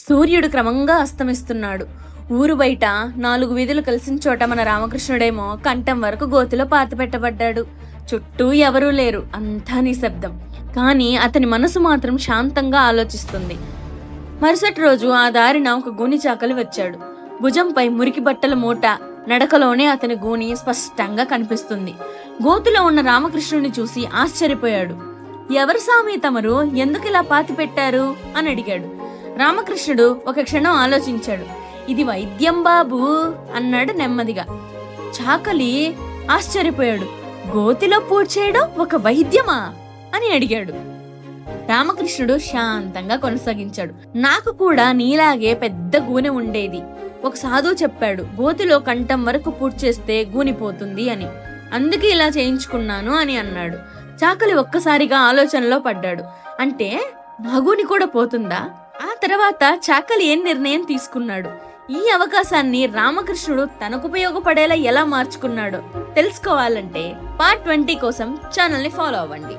సూర్యుడు క్రమంగా అస్తమిస్తున్నాడు. ఊరు బయట 4 వీధులు కలిసిన చోట మన రామకృష్ణుడేమో కంఠం వరకు గోతిలో పాతిపెట్టబడ్డాడు. చుట్టూ ఎవరూ లేరు, అంతా నిశ్శబ్దం. కానీ అతని మనసు మాత్రం శాంతంగా ఆలోచిస్తుంది. మరుసటి రోజు ఆ దారిన ఒక గూని చాకలి వచ్చాడు. భుజంపై మురికి బట్టల మూట, నడకలోనే అతని గూని స్పష్టంగా కనిపిస్తుంది. గోతిలో ఉన్న రామకృష్ణుని చూసి ఆశ్చర్యపోయాడు. ఎవరు సామి తమరు, ఎందుకు ఇలా పాతి పెట్టారు అని అడిగాడు. రామకృష్ణుడు ఒక క్షణం ఆలోచించాడు. ఇది వైద్యం బాబు అన్నాడు నెమ్మదిగా. చాకలి ఆశ్చర్యపోయాడు. గోతిలో పూడ్చేయడం ఒక వైద్యమా అని అడిగాడు. రామకృష్ణుడు శాంతంగా కొనసాగించాడు. నాకు కూడా నీలాగే పెద్ద గూనె ఉండేది. ఒక సాధువు చెప్పాడు, గోతిలో కంఠం వరకు పూడ్చేస్తే గూనిపోతుంది అని. అందుకే ఇలా చేయించుకున్నాను అని అన్నాడు. చాకలి ఒక్కసారిగా ఆలోచనలో పడ్డాడు. అంటే నా గూని కూడా పోతుందా? ఆ తర్వాత చాకలి ఏం నిర్ణయం తీసుకున్నాడు? ఈ అవకాశాన్ని రామకృష్ణుడు తనకు ఉపయోగపడేలా ఎలా మార్చుకున్నాడో తెలుసుకోవాలంటే పార్ట్ 20 కోసం ఛానల్ని ఫాలో అవ్వండి.